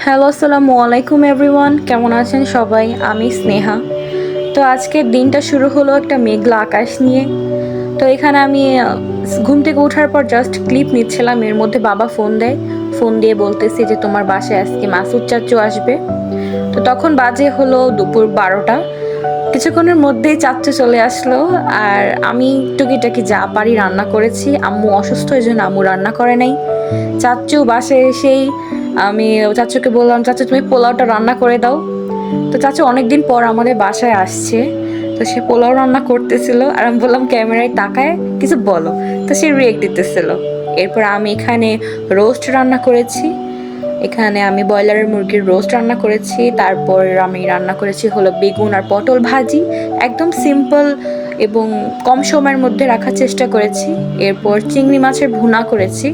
Hello, আসসালামু আলাইকুম everyone. কেমন আছেন সবাই? আমি স্নেহা। তো আজকের দিনটা শুরু হলো একটা মেঘলা আকাশ নিয়ে। তো এখানে আমি ঘুম থেকে ওঠার পর জাস্ট ক্লিপ নিচ্ছিলাম, এর মধ্যে বাবা ফোন দেয়। ফোন দিয়ে বলতেছে যে তোমার বাসায় আজকে মাসুদ চাচু আসবে। তো তখন বাজে হলো দুপুর 12টা। কিছুক্ষণের মধ্যেই চাচ্চু চলে আসলো। আর আমি টুকিটাকি যা পারি রান্না করেছি। আম্মু অসুস্থ, এই জন্য আম্মু রান্না করে নাই। চাচ্চু বাসায় এসেই আমি চাচুকে বললাম, চাচু তুমি পোলাওটা রান্না করে দাও। তো চাচু অনেকদিন পর আমাদের বাসায় আসছে, তো সে পোলাও রান্না করতেছিল। আর আমি বললাম ক্যামেরায় তাকায় কিছু বলো, তো সে রিয়েক্ট দিতেছিল। এরপর আমি এখানে রোস্ট রান্না করেছি। এখানে আমি ব্রয়লারের মুরগির রোস্ট রান্না করেছি। তারপর আমি রান্না করেছি হলো বেগুন আর পটল ভাজি, একদম সিম্পল এবং কম সময়ের মধ্যে রাখার চেষ্টা করেছি। এরপর চিংড়ি মাছের ভুনা করেছি,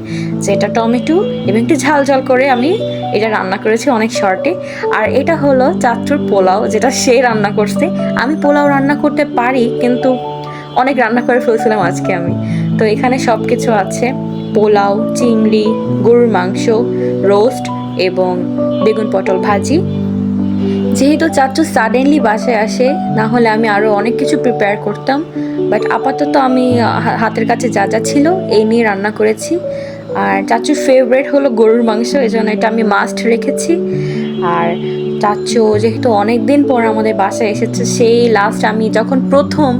যেটা টমেটো এবং একটু ঝাল ঝাল করে আমি এটা রান্না করেছি অনেক শর্টে। আর এটা হলো চাচ্চুর পোলাও, যেটা সে রান্না করছে। আমি পোলাও রান্না করতে পারি, কিন্তু অনেক রান্না করে ফেলছিলাম আজকে আমি। তো এখানে সব কিছু আছে: পোলাও, চিংড়ি, গরুর মাংস, রোস্ট এবং বেগুন পটল ভাজি। যেহেতু চাচু সাডেনলি বাসায় আসে, না হলে আমি আরও অনেক কিছু প্রিপেয়ার করতাম, বাট আপাতত আমি হাতের কাছে যা যা ছিল এই নিয়ে রান্না করেছি। আর চাচুর ফেভারিট হলো গরুর মাংস, এই জন্য এটা আমি মাস্ট রেখেছি। আর চাচু যেহেতু অনেক দিন পর আমাদের বাসায় এসেছে, সেই লাস্ট আমি যখন প্রথম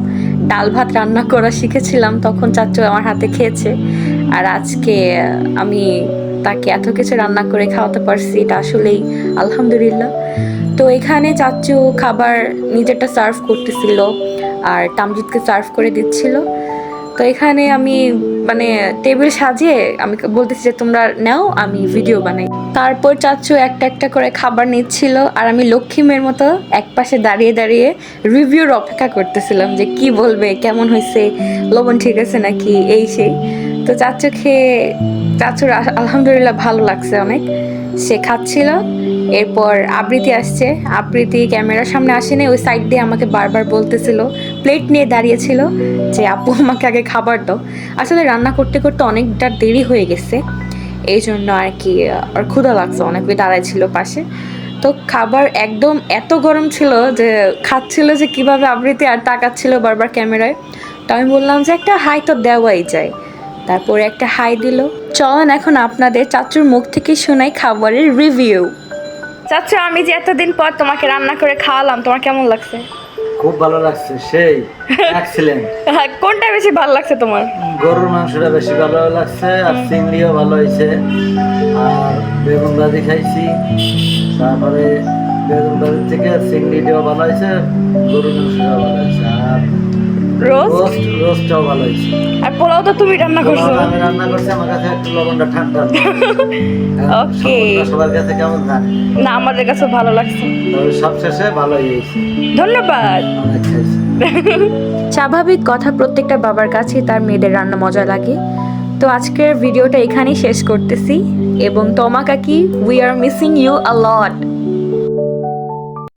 ডাল ভাত রান্না করা শিখেছিলাম, তখন চাচু আমার হাতে খেয়েছে। আর আজকে আমি তাকে এত কিছু রান্না করে খাওয়াতে পারছি, এটা আসলেই আলহামদুলিল্লাহ। তো এখানে চাচু খাবার নিজেরটা সার্ভ করতেছিল আর তামজিৎকে সার্ভ করে দিচ্ছিল। তো এখানে আমি মানে টেবিল সাজিয়ে আমি বলতেছি যে তোমরা নাও, আমি ভিডিও বানাই। তারপর চাচু একটা একটা করে খাবার নিচ্ছিল, আর আমি লক্ষ্মী মেয়ের মতো এক পাশে দাঁড়িয়ে দাঁড়িয়ে রিভিউর অপেক্ষা করতেছিলাম যে কি বলবে, কেমন হয়েছে, লবণ ঠিক আছে নাকি, এই সেই। তো চাচু খেয়ে, চাচুর আলহামদুলিল্লাহ ভালো লাগছে অনেক। সে খাচ্ছিল। এরপর আবৃত্তি আসছে। আবৃত্তি ক্যামেরার সামনে আসেনি, ওই সাইড দিয়ে আমাকে বারবার বলতেছিল, প্লেট নিয়ে দাঁড়িয়েছিল যে আপু আমাকে আগে খাবার দাও। আসলে রান্না করতে করতে অনেকটা দেরি হয়ে গেছে, এই জন্য আর কি আর ক্ষুধা লাগছে অনেক, ওই দাঁড়ায় ছিল পাশে। তো খাবার একদম এত গরম ছিল যে খাচ্ছিল যে কিভাবে আবৃত্তি, আর তাকাচ্ছিল বারবার ক্যামেরায়। তো আমি বললাম যে একটা হাই তো দেওয়াই যায়। তারপরে একটা হাই দিল। চলেন এখন আপনাদের চাচুর মুখ থেকে শোনাই খাবারের রিভিউ। চাচু, আমি যে এতদিন পর তোমাকে রান্না করে খাওয়ালাম, তোমার কেমন লাগছে? খুব ভালো লাগছে, সেই এক্সিলেন্ট। কোনটা বেশি ভালো লাগছে তোমার? গরুর মাংসটা বেশি ভালো লাগছে, আর চিংড়িও ভালো হয়েছে। আর বেগুন ভাজি খাইছি, তারপরে বেগুন ভাজির থেকে চিংড়িটাও ভালো হয়েছে, গরুর মাংসটাও ভালো হয়েছে, আর রোস্ট রোস্টটাও ভালো হয়েছে। আর পোলাও তো তুমি রান্না করছো। পোলাওটা আমি রান্না করছি, আমার কাছে একটু লবণটা ঠান্ডা। ওকে, সবার কাছে কেমন জানি না আমাদের কাছে ভালো লাগছে। তবে সবশেষে ভালো হয়েছে। ধন্যবাদ। অনেক খাইছি। স্বাভাবিক কথা, প্রত্যেকটা বাবার কাছে তার মেয়েদের রান্না মজা লাগে। তো আজকের ভিডিওটা এখানেই শেষ করতেছি, এবং তোমা কাকি, we are missing you a lot.